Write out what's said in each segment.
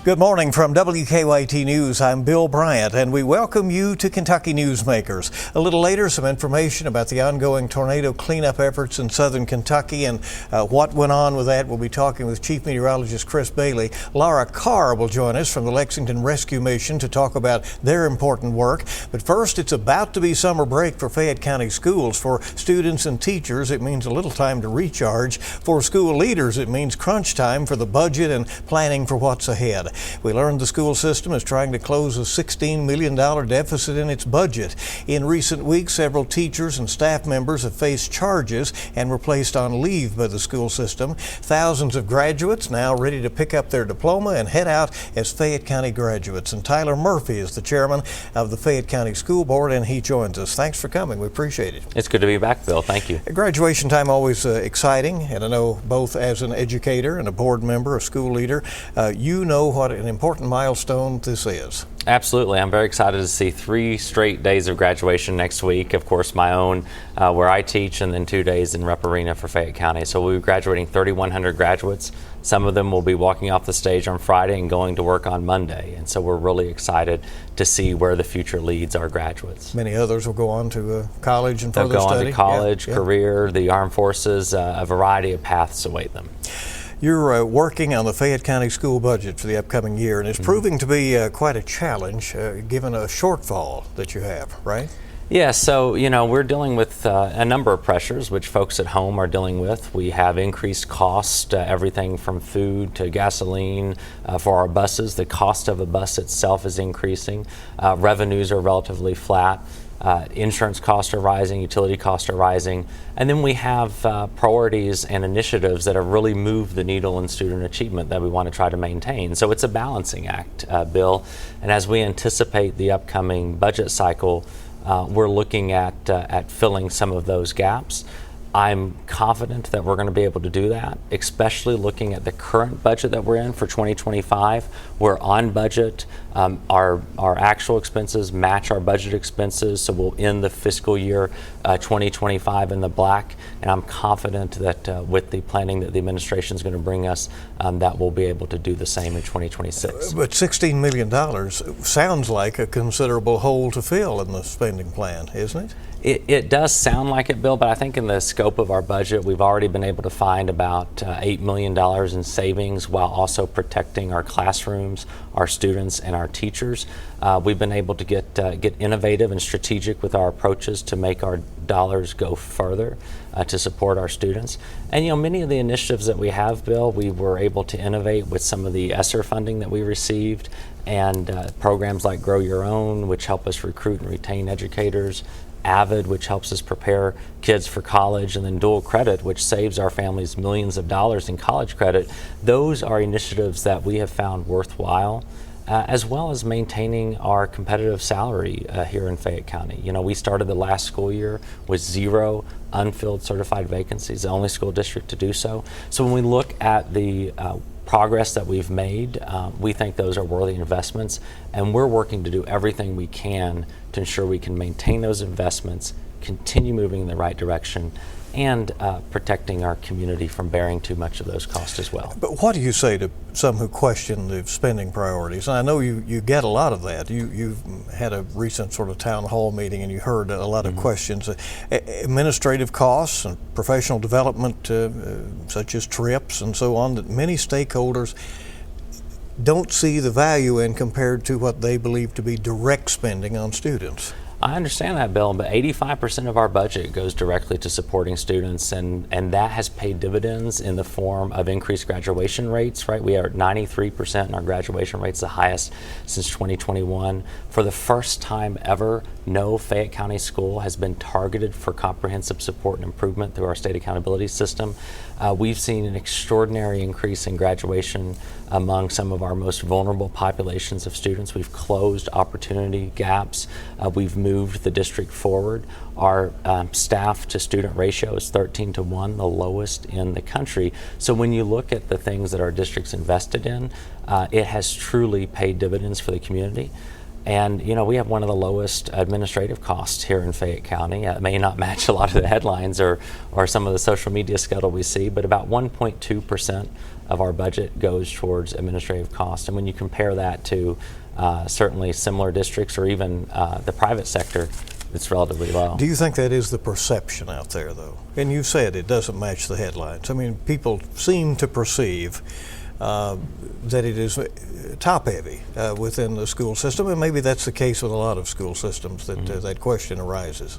Good morning from WKYT News. I'm Bill Bryant, and we welcome you to Kentucky Newsmakers. A little later, some information about the ongoing tornado cleanup efforts in southern Kentucky and what went on with that. We'll be talking with Chief Meteorologist Chris Bailey. Laura Carr will join us from the Lexington Rescue Mission to talk about their important work. But first, it's about to be summer break for Fayette County schools. For students and teachers, it means a little time to recharge. For school leaders, it means crunch time for the budget and planning for what's ahead. We learned the school system is trying to close a $16 million deficit in its budget. In recent weeks, several teachers and staff members have faced charges and were placed on leave by the school system. Thousands of graduates now ready to pick up their diploma and head out as Fayette County graduates. And Tyler Murphy is the chairman of the Fayette County School Board, and he joins us. Thanks for coming. We appreciate it. It's good to be back, Bill. Thank you. Graduation time always exciting, and I know both as an educator and a board member, a school leader, you know what an important milestone this is. Absolutely. I'm very excited to see 3 straight days of graduation next week. Of course, my own, where I teach, and then 2 days in Rep Arena for Fayette County. So we'll be graduating 3,100 graduates. Some of them will be walking off the stage on Friday and going to work on Monday. And so we're really excited to see where the future leads our graduates. Many others will go on to college and further study. They'll go on to college, yeah. career, the armed forces, a variety of paths await them. You're working on the Fayette County school budget for the upcoming year, and it's proving to be quite a challenge given a shortfall that you have, right? Yeah, so, we're dealing with a number of pressures which folks at home are dealing with. We have increased cost, everything from food to gasoline for our buses. The cost of a bus itself is increasing. Revenues are relatively flat. Insurance costs are rising, utility costs are rising, and then we have priorities and initiatives that have really moved the needle in student achievement that we want to try to maintain. So it's a balancing act, Bill, and as we anticipate the upcoming budget cycle, we're looking at filling some of those gaps. I'm confident that we're going to be able to do that, especially looking at the current budget that we're in for 2025. We're on budget. Our actual expenses match our budget expenses, so we'll end the fiscal year 2025 in the black. And I'm confident that with the planning that the administration is going to bring us, that we'll be able to do the same in 2026. But $16 million sounds like a considerable hole to fill in the spending plan, isn't it? It does sound like it, Bill, but I think in the scope of our budget, we've already been able to find about $8 million in savings while also protecting our classrooms, our students, and our teachers. We've been able to get innovative and strategic with our approaches to make our dollars go further to support our students. And many of the initiatives that we have, Bill, we were able to innovate with some of the ESSER funding that we received, and programs like Grow Your Own, which help us recruit and retain educators, AVID, which helps us prepare kids for college, and then dual credit, which saves our families millions of dollars in college credit. Those are initiatives that we have found worthwhile, as well as maintaining our competitive salary here in Fayette County. We started the last school year with 0 unfilled certified vacancies, the only school district to do so. So when we look at the progress that we've made, we think those are worthy investments, and we're working to do everything we can to ensure we can maintain those investments, continue moving in the right direction, and protecting our community from bearing too much of those costs as well. But what do you say to some who question the spending priorities? And I know you get a lot of that. You've had a recent sort of town hall meeting, and you heard a lot of questions. Administrative costs and professional development, such as trips and so on, that many stakeholders don't see the value in compared to what they believe to be direct spending on students. I understand that, Bill, but 85% of our budget goes directly to supporting students, and that has paid dividends in the form of increased graduation rates, right? We are at 93%, and our graduation rate's the highest since 2021. For the first time ever, no Fayette County school has been targeted for comprehensive support and improvement through our state accountability system. We've seen an extraordinary increase in graduation among some of our most vulnerable populations of students. We've closed opportunity gaps. We've moved the district forward. Our staff to student ratio is 13-1, the lowest in the country. So when you look at the things that our district's invested in, it has truly paid dividends for the community. And we have one of the lowest administrative costs here in Fayette County. It may not match a lot of the headlines or some of the social media scuttle we see, but about 1.2% of our budget goes towards administrative costs. And when you compare that to certainly similar districts or even the private sector, it's relatively low. Do you think that is the perception out there, though? And you said it doesn't match the headlines. I mean, people seem to perceive that it is top-heavy within the school system, and maybe that's the case with a lot of school systems that that question arises.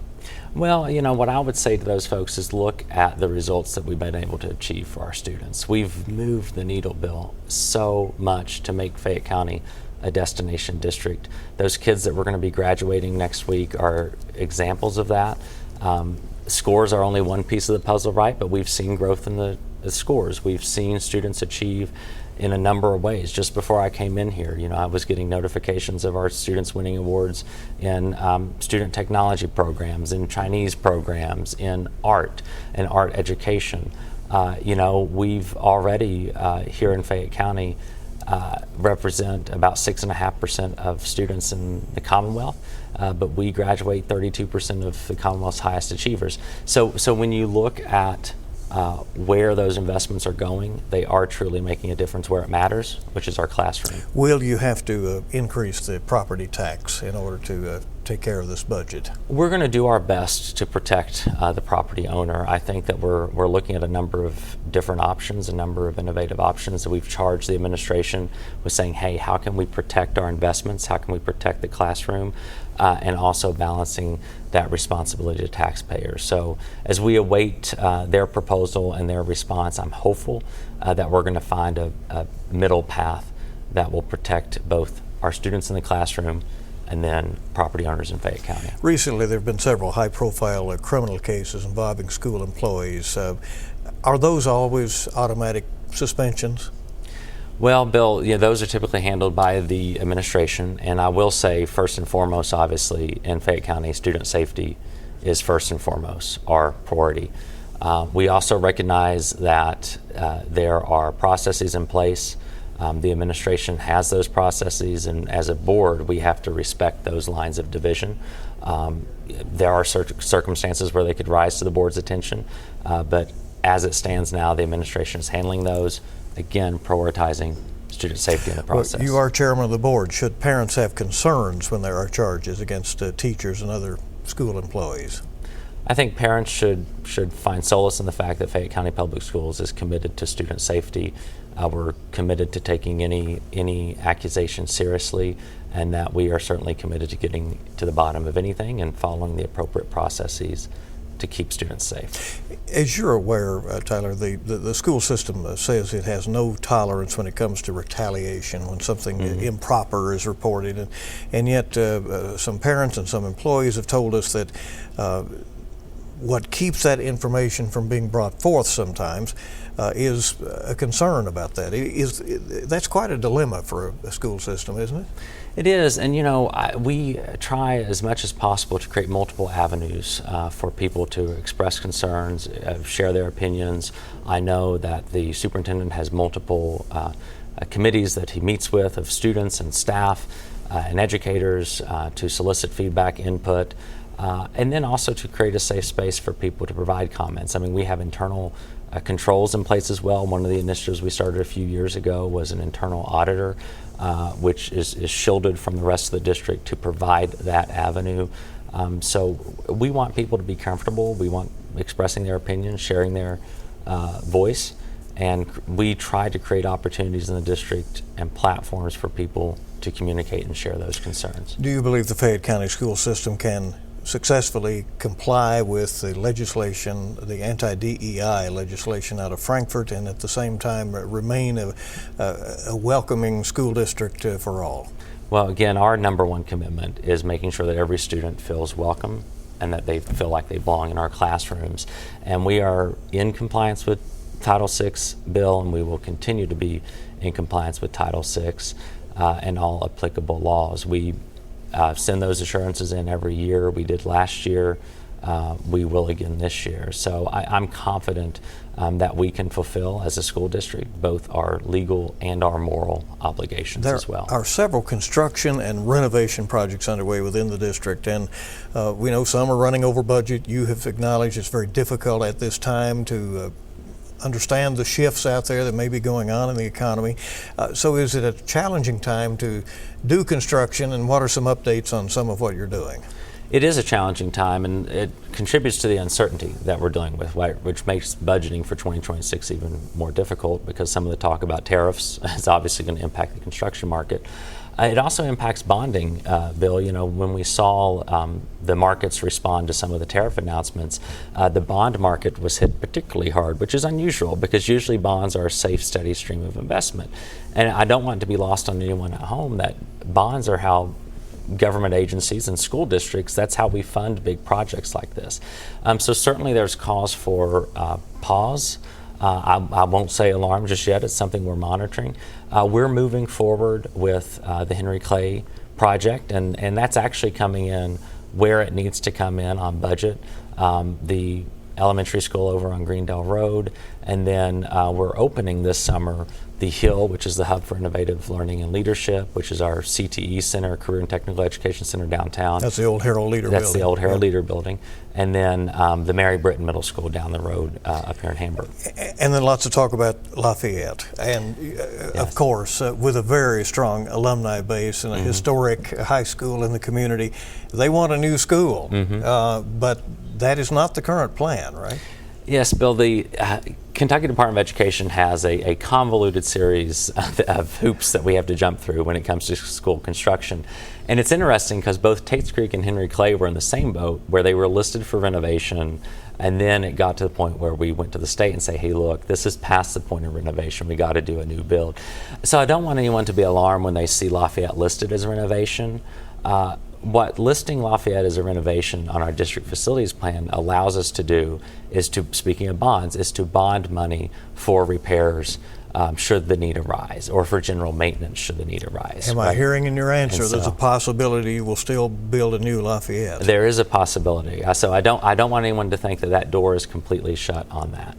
Well, what I would say to those folks is look at the results that we've been able to achieve for our students. We've moved the needle, Bill, so much to make Fayette County a destination district. Those kids that we're going to be graduating next week are examples of that. Scores are only one piece of the puzzle, right? But we've seen growth in the scores. We've seen students achieve in a number of ways. Just before I came in here, I was getting notifications of our students winning awards in student technology programs, in Chinese programs, in art and art education. We've already here in Fayette County represent about 6.5% of students in the Commonwealth, but we graduate 32% of the Commonwealth's highest achievers. So when you look at where those investments are going, they are truly making a difference where it matters, which is our classroom. Will you have to increase the property tax in order to take care of this budget? We're going to do our best to protect the property owner. I think that we're looking at a number of different options, a number of innovative options that we've charged the administration with saying, hey, how can we protect our investments? How can we protect the classroom? And also balancing that responsibility to taxpayers. So as we await their proposal and their response, I'm hopeful that we're going to find a middle path that will protect both our students in the classroom and then property owners in Fayette County. Recently, there have been several high-profile criminal cases involving school employees. Are those always automatic suspensions? Well, Bill, those are typically handled by the administration, and I will say, first and foremost, obviously, in Fayette County, student safety is first and foremost our priority. We also recognize that there are processes in place. The administration has those processes, and as a board, we have to respect those lines of division. There are circumstances where they could rise to the board's attention, but as it stands now, the administration is handling those, again, prioritizing student safety in the process. Well, you are chairman of the board. Should parents have concerns when there are charges against teachers and other school employees? I think parents should find solace in the fact that Fayette County Public Schools is committed to student safety. We're committed to taking any accusation seriously, and that we are certainly committed to getting to the bottom of anything and following the appropriate processes to keep students safe. As you're aware, Tyler, the school system says it has no tolerance when it comes to retaliation when something improper is reported, and yet some parents and some employees have told us that what keeps that information from being brought forth sometimes is a concern about that. That's quite a dilemma for a school system, isn't it? It is, and we try as much as possible to create multiple avenues for people to express concerns, share their opinions. I know that the superintendent has multiple committees that he meets with of students and staff and educators to solicit feedback, input, and then also to create a safe space for people to provide comments. I mean, we have internal controls in place as well. One of the initiatives we started a few years ago was an internal auditor, which is shielded from the rest of the district to provide that avenue. So we want people to be comfortable. We want expressing their opinions, sharing their voice, and we try to create opportunities in the district and platforms for people to communicate and share those concerns. Do you believe the Fayette County school system can successfully comply with the legislation, the anti-DEI legislation out of Frankfort, and at the same time remain a welcoming school district for all? Well, again, our number one commitment is making sure that every student feels welcome and that they feel like they belong in our classrooms. And we are in compliance with Title VI bill, and we will continue to be in compliance with Title VI and all applicable laws. We send those assurances in every year. We did last year. we will again this year. So I'm confident that we can fulfill as a school district both our legal and our moral obligations as well. There are several construction and renovation projects underway within the district, and we know some are running over budget. You have acknowledged it's very difficult at this time to understand the shifts out there that may be going on in the economy. So is it a challenging time to do construction, and what are some updates on some of what you're doing? It is a challenging time, and it contributes to the uncertainty that we're dealing with, right, which makes budgeting for 2026 even more difficult, because some of the talk about tariffs is obviously going to impact the construction market. It also impacts bonding, Bill. You know, when we saw the markets respond to some of the tariff announcements, the bond market was hit particularly hard, which is unusual because usually bonds are a safe, steady stream of investment. And I don't want it to be lost on anyone at home that bonds are how government agencies and school districts, that's how we fund big projects like this. So certainly there's cause for pause. I won't say alarm just yet. It's something we're monitoring. We're moving forward with the Henry Clay project, and that's actually coming in where it needs to come in on budget. The elementary school over on Greendale Road, and then we're opening this summer the Hill, which is the Hub for Innovative Learning and Leadership, which is our CTE Center, Career and Technical Education Center downtown. That's the old Harold Leader building. That's the old Harold Leader building. And then the Mary Britton Middle School down the road up here in Hamburg. And then lots of talk about Lafayette. And Yes. of course, with a very strong alumni base and a historic high school in the community, they want a new school. But that is not the current plan, right? Yes, Bill, the Kentucky Department of Education has a convoluted series of hoops that we have to jump through when it comes to school construction. And it's interesting because both Tates Creek and Henry Clay were in the same boat, where they were listed for renovation, and then it got to the point where we went to the state and say, hey, look, this is past the point of renovation. We got to do a new build. So I don't want anyone to be alarmed when they see Lafayette listed as a renovation. What listing Lafayette as a renovation on our district facilities plan allows us to do is to, speaking of bonds, is to bond money for repairs should the need arise, or for general maintenance should the need arise. Am I hearing in your answer And there's so- a possibility you will still build a new Lafayette? There is a possibility. So I don't want anyone to think that that door is completely shut on that.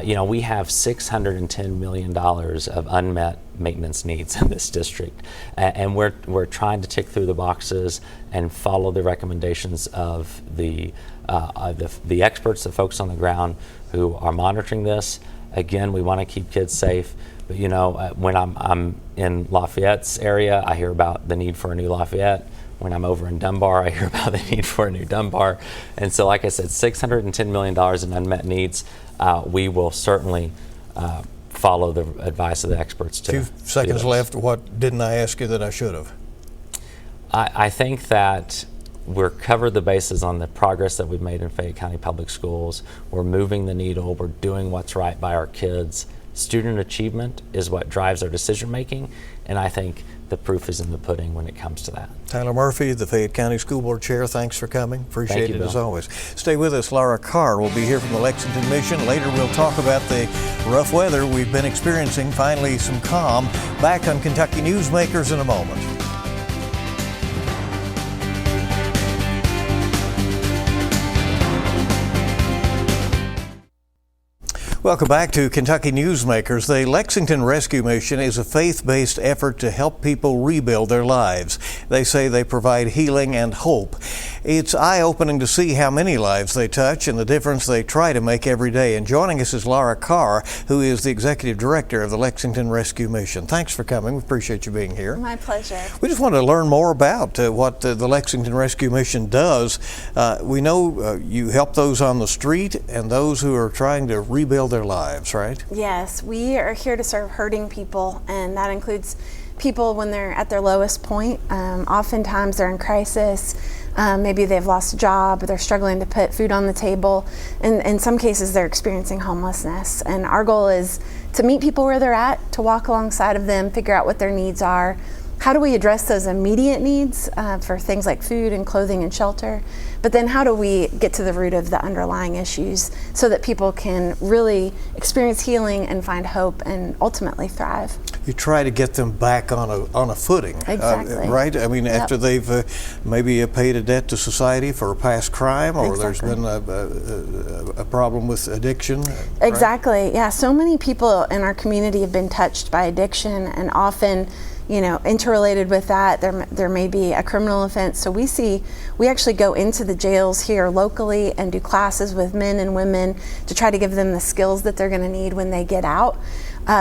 You know, we have $610 million of unmet maintenance needs in this district, and we're trying to tick through the boxes and follow the recommendations of the experts, the folks on the ground who are monitoring this. Again, we want to keep kids safe, but you know, when I'm in Lafayette's area, I hear about the need for a new Lafayette. When I'm over in Dunbar, I hear about the need for a new Dunbar. And so, like I said, $610 million in unmet needs. We will certainly follow the advice of the experts. A few seconds left. What didn't I ask you that I should have? I think that we're covered the bases on the progress that we've made in Fayette County Public Schools. We're moving the needle. We're doing what's right by our kids. Student achievement is what drives our decision making, and I think the proof is in the pudding when it comes to that. Tyler Murphy, the Fayette County School Board Chair, thanks for coming. Appreciate you, it as Bill. always. Stay with us. Laura Carr will be here from the Lexington Mission. Later we'll talk about the rough weather we've been experiencing. Finally, some calm. Back on Kentucky Newsmakers in a moment. Welcome back to Kentucky Newsmakers. The Lexington Rescue Mission is a faith-based effort to help people rebuild their lives. They say they provide healing and hope. It's eye-opening to see how many lives they touch and the difference they try to make every day. And joining us is Laura Carr, who is the Executive Director of the Lexington Rescue Mission. Thanks for coming. We appreciate you being here. My pleasure. We just wanted to learn more about what the Lexington Rescue Mission does. We know you help those on the street and those who are trying to rebuild their lives, right? Yes, we are here to serve hurting people, and that includes people when they're at their lowest point. Oftentimes they're in crisis. Maybe they've lost a job, they're struggling to put food on the table, and in some cases they're experiencing homelessness. And our goal is to meet people where they're at, to walk alongside of them, figure out what their needs are, how do we address those immediate needs for things like food and clothing and shelter? But then how do we get to the root of the underlying issues so that people can really experience healing and find hope and ultimately thrive? You try to get them back on a footing, Exactly. right? I mean, after they've maybe paid a debt to society for a past crime, or there's been a problem with addiction. Exactly. Right? Yeah. So many people in our community have been touched by addiction, and often, interrelated with that, there may be a criminal offense. So we actually go into the jails here locally and do classes with men and women to try to give them the skills that they're going to need when they get out.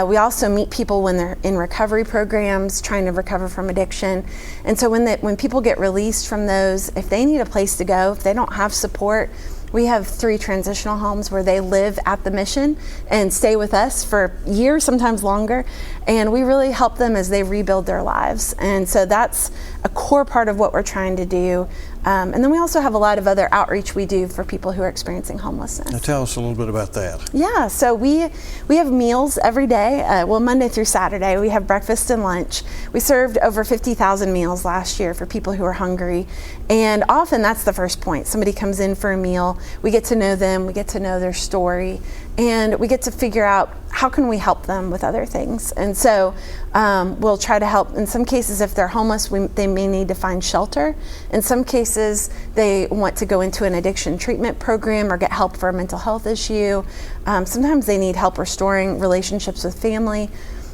We also meet people when they're in recovery programs trying to recover from addiction. And so when people get released from those, if they need a place to go, if they don't have support, we have 3 transitional homes where they live at the mission and stay with us for years, sometimes longer. And we really help them as they rebuild their lives. And so that's a core part of what we're trying to do. And then we also have a lot of other outreach we do for people who are experiencing homelessness. Now tell us a little bit about that. Yeah, so we have meals every day. Monday through Saturday, we have breakfast and lunch. We served over 50,000 meals last year for people who are hungry. And often that's the first point. Somebody comes in for a meal, we get to know them, we get to know their story, and we get to figure out how can we help them with other things. And so we'll try to help. In some cases, if they're homeless, they may need to find shelter. In some cases, they want to go into an addiction treatment program or get help for a mental health issue. Sometimes they need help restoring relationships with family.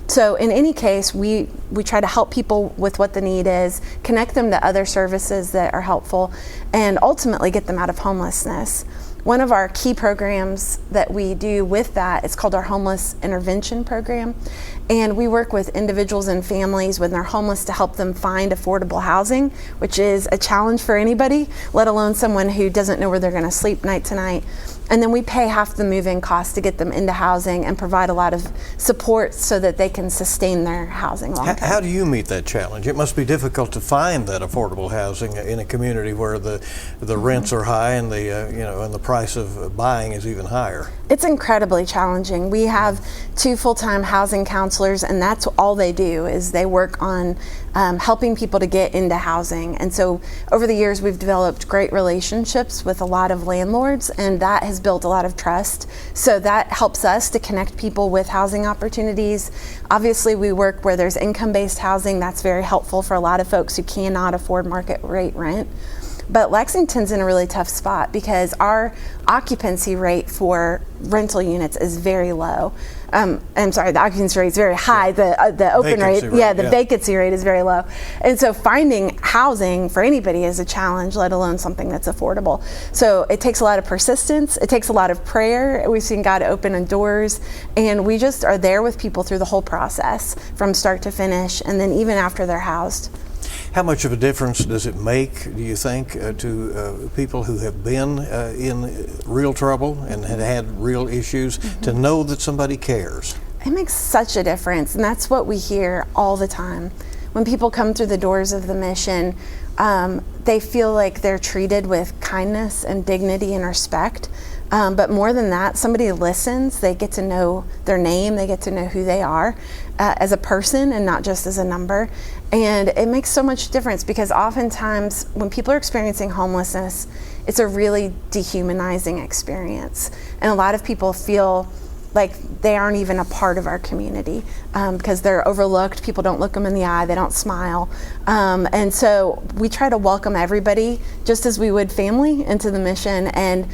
So in any case, we try to help people with what the need is, connect them to other services that are helpful, and ultimately get them out of homelessness. One of our key programs that we do with that is called our Homeless Intervention Program. And we work with individuals and families when they're homeless to help them find affordable housing, which is a challenge for anybody, let alone someone who doesn't know where they're going to sleep night to night. And then we pay half the move-in cost to get them into housing and provide a lot of support so that they can sustain their housing long term. How do you meet that challenge? It must be difficult to find that affordable housing in a community where the rents are high and and the price of buying is even higher. It's incredibly challenging. We have 2 full-time housing counselors, and that's all they do is they work on helping people to get into housing. And so over the years, we've developed great relationships with a lot of landlords, and that has built a lot of trust. So that helps us to connect people with housing opportunities. Obviously, we work where there's income-based housing. That's very helpful for a lot of folks who cannot afford market rate rent. But Lexington's in a really tough spot because our occupancy rate for rental units is very low. I'm sorry, the occupancy rate is very high. The open rate, vacancy rate is very low. And so finding housing for anybody is a challenge, let alone something that's affordable. So it takes a lot of persistence. It takes a lot of prayer. We've seen God open doors, and we just are there with people through the whole process from start to finish, and then even after they're housed. How much of a difference does it make, do you think, to people who have been in real trouble and had real issues to know that somebody cares? It makes such a difference, and that's what we hear all the time. When people come through the doors of the mission, they feel like they're treated with kindness and dignity and respect. But more than that, somebody listens, they get to know their name, they get to know who they are as a person and not just as a number. And it makes so much difference because oftentimes when people are experiencing homelessness, it's a really dehumanizing experience. And a lot of people feel like they aren't even a part of our community because they're overlooked. People don't look them in the eye, they don't smile. And so we try to welcome everybody just as we would family into the mission, and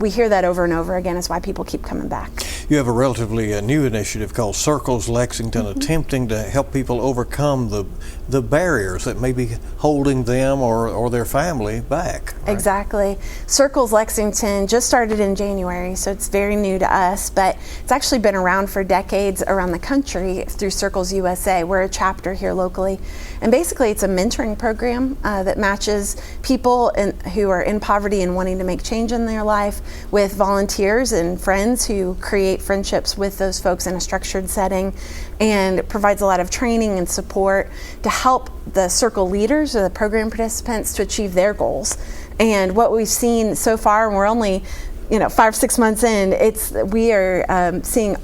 we hear that over and over again. Is why people keep coming back. You have a relatively new initiative called Circles Lexington, attempting to help people overcome the barriers that may be holding them or their family back. Right? Exactly. Circles Lexington just started in January, so it's very new to us, but it's actually been around for decades around the country through Circles USA. We're a chapter here locally, and basically it's a mentoring program that matches people who are in poverty and wanting to make change in their life with volunteers and friends who create friendships with those folks in a structured setting, and provides a lot of training and support to help the circle leaders or the program participants to achieve their goals. And what we've seen so far, and we're only 5-6 months in, we are seeing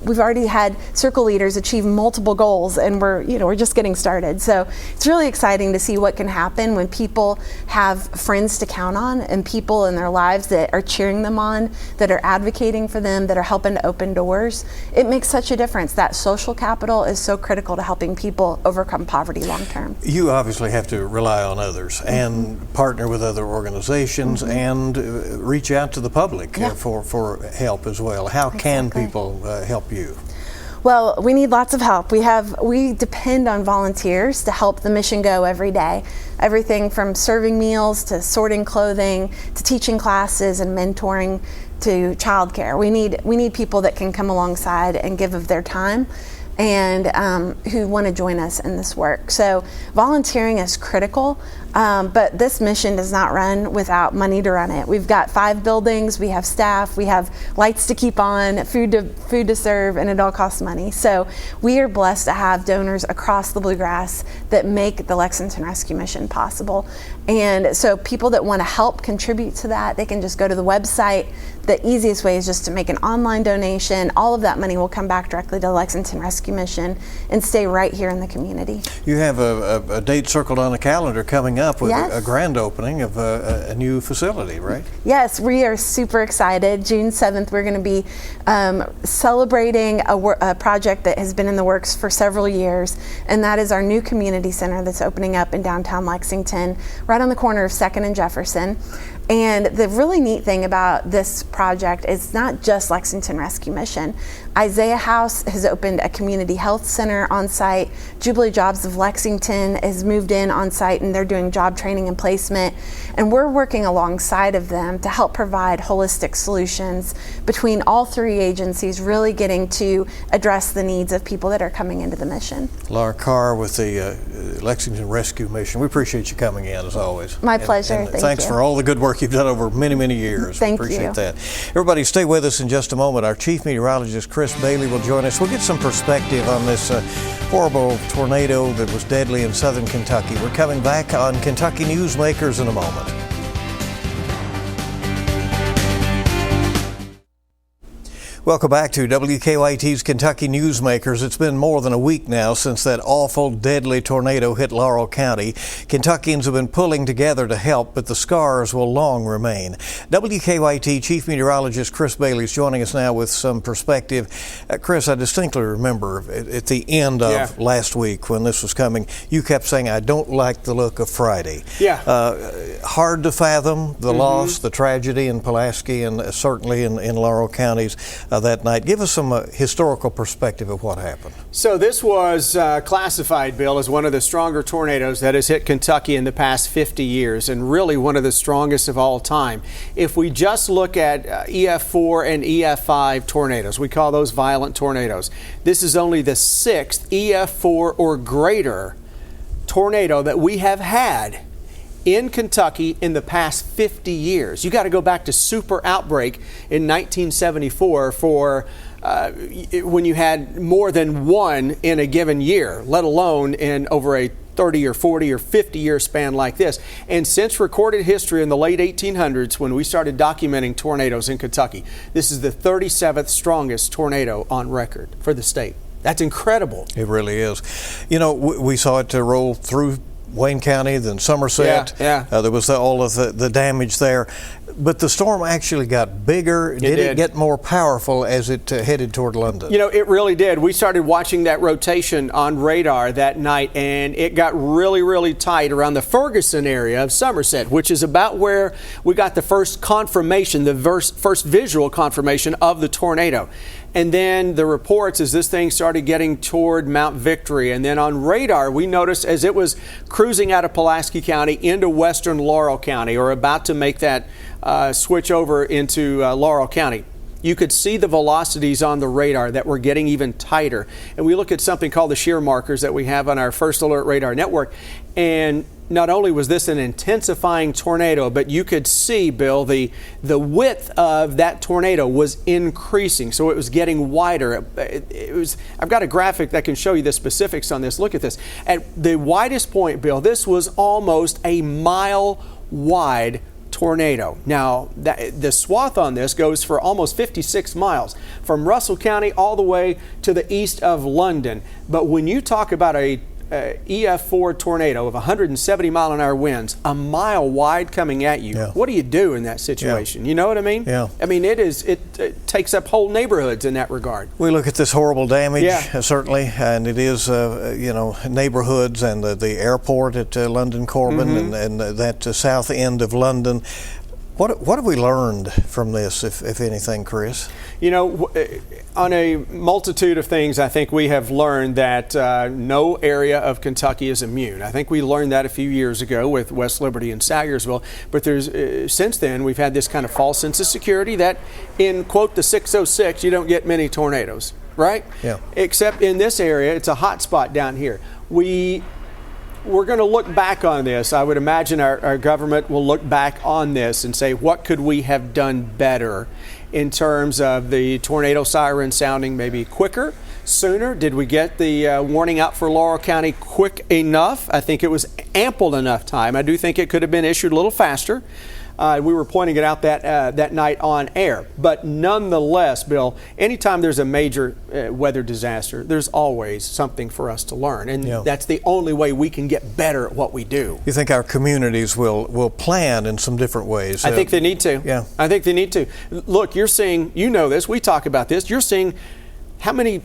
we've already had circle leaders achieve multiple goals, and we're just getting started. So it's really exciting to see what can happen when people have friends to count on and people in their lives that are cheering them on, that are advocating for them, that are helping to open doors. It makes such a difference. That social capital is so critical to helping people overcome poverty long term. You obviously have to rely on others and partner with other organizations and reach out to the public for help as well. How can people help you? Well, we need lots of help. We depend on volunteers to help the mission go every day. Everything from serving meals to sorting clothing to teaching classes and mentoring to childcare. We need people that can come alongside and give of their time and who want to join us in this work. So volunteering is critical, but this mission does not run without money to run it. We've got 5 buildings, we have staff, we have lights to keep on, food to serve, and it all costs money. So we are blessed to have donors across the Bluegrass that make the Lexington Rescue Mission possible. And so people that want to help contribute to that, they can just go to the website. The easiest way is just to make an online donation. All of that money will come back directly to the Lexington Rescue Mission and stay right here in the community. You have a date circled on the calendar coming up with a grand opening of a new facility, right? Yes, we are super excited. June 7th, we're going to be celebrating a project that has been in the works for several years, and that is our new community center that's opening up in downtown Lexington, right on the corner of 2nd and Jefferson. And the really neat thing about this project is not just Lexington Rescue Mission. Isaiah House has opened a community health center on site. Jubilee Jobs of Lexington has moved in on site, and they're doing job training and placement. And we're working alongside of them to help provide holistic solutions between all 3 agencies, really getting to address the needs of people that are coming into the mission. Laura Carr with the Lexington Rescue Mission. We appreciate you coming in, as always. My pleasure. And thanks for all the good work you've done over many, many years. Thank you. Appreciate that. Everybody stay with us in just a moment. Our Chief Meteorologist, Chris Bailey, will join us. We'll get some perspective on this horrible tornado that was deadly in southern Kentucky. We're coming back on Kentucky Newsmakers in a moment. Welcome back to WKYT's Kentucky Newsmakers. It's been more than a week now since that awful, deadly tornado hit Laurel County. Kentuckians have been pulling together to help, but the scars will long remain. WKYT Chief Meteorologist Chris Bailey is joining us now with some perspective. Chris, I distinctly remember at the end of last week when this was coming, you kept saying, I don't like the look of Friday. Hard to fathom the loss, the tragedy in Pulaski and certainly in Laurel counties. That night. Give us some historical perspective of what happened. So this was classified, Bill, as one of the stronger tornadoes that has hit Kentucky in the past 50 years, and really one of the strongest of all time. If we just look at EF4 and EF5 tornadoes, we call those violent tornadoes. This is only the 6th EF4 or greater tornado that we have had in Kentucky in the past 50 years. You got to go back to super outbreak in 1974 for when you had more than one in a given year, let alone in over a 30 or 40 or 50 year span like this. And since recorded history in the late 1800s, when we started documenting tornadoes in Kentucky, this is the 37th strongest tornado on record for the state. That's incredible. It really is. You know, we saw it roll through Wayne County, then Somerset. There was all of the damage there. But the storm actually got bigger. Did it get more powerful as it headed toward London? You know, it really did. We started watching that rotation on radar that night, and it got really, really tight around the Ferguson area of Somerset, which is about where we got the first confirmation, the first visual confirmation of the tornado. And then the reports as this thing started getting toward Mount Victory. And then on radar, we noticed as it was cruising out of Pulaski County into western Laurel County, or about to make that switch over into Laurel County, you could see the velocities on the radar that were getting even tighter. And we look at something called the shear markers that we have on our First Alert Radar Network. And not only was this an intensifying tornado, but you could see, Bill, the width of that tornado was increasing. So it was getting wider. I've got a graphic that can show you the specifics on this. Look at this. At the widest point, Bill, this was almost a mile wide tornado. Now, the swath on this goes for almost 56 miles from Russell County all the way to the east of London. But when you talk about a EF4 tornado of 170 mile an hour winds, a mile wide coming at you, what do you do in that situation? You know what I mean? I mean, it takes up whole neighborhoods in that regard. We look at this horrible damage, certainly, and it is, neighborhoods and the airport at London Corbin and that south end of London. What have we learned from this, if anything, Chris? You know, on a multitude of things, I think we have learned that no area of Kentucky is immune. I think we learned that a few years ago with West Liberty and Sayersville, but there's since then we've had this kind of false sense of security that in, quote, the 606, you don't get many tornadoes, right? Yeah. Except in this area, it's a hot spot down here. We're going to look back on this. I would imagine our government will look back on this and say, what could we have done better in terms of the tornado siren sounding maybe quicker, sooner? Did we get the warning out for Laurel County quick enough? I think it was ample enough time. I do think it could have been issued a little faster. We were pointing it out that night on air. But nonetheless, Bill, anytime there's a major weather disaster, there's always something for us to learn. And that's the only way we can get better at what we do. You think our communities will plan in some different ways? I think they need to. Yeah. I think they need to. Look, you're seeing, you know this, we talk about this, you're seeing how many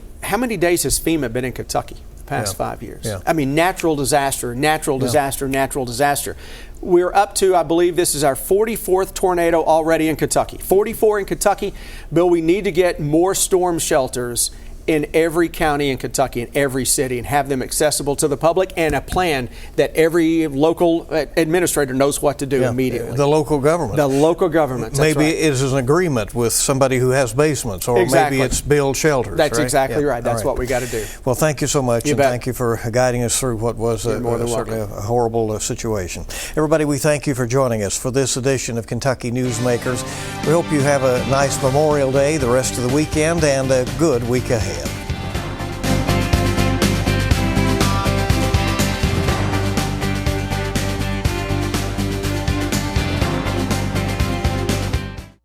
days has FEMA been in Kentucky the past 5 years? I mean, natural disaster, natural disaster, natural disaster. We're up to, I believe this is our 44th tornado already in Kentucky. 44 in Kentucky. Bill, we need to get more storm shelters in every county in Kentucky, in every city, and have them accessible to the public, and a plan that every local administrator knows what to do immediately. The local government. The local government. Maybe it is an agreement with somebody who has basements, or maybe it's build shelters. That's exactly right. That's what we got to do. Well, thank you so much, and thank you for guiding us through what was certainly a horrible situation. Everybody, we thank you for joining us for this edition of Kentucky Newsmakers. We hope you have a nice Memorial Day, the rest of the weekend, and a good week ahead.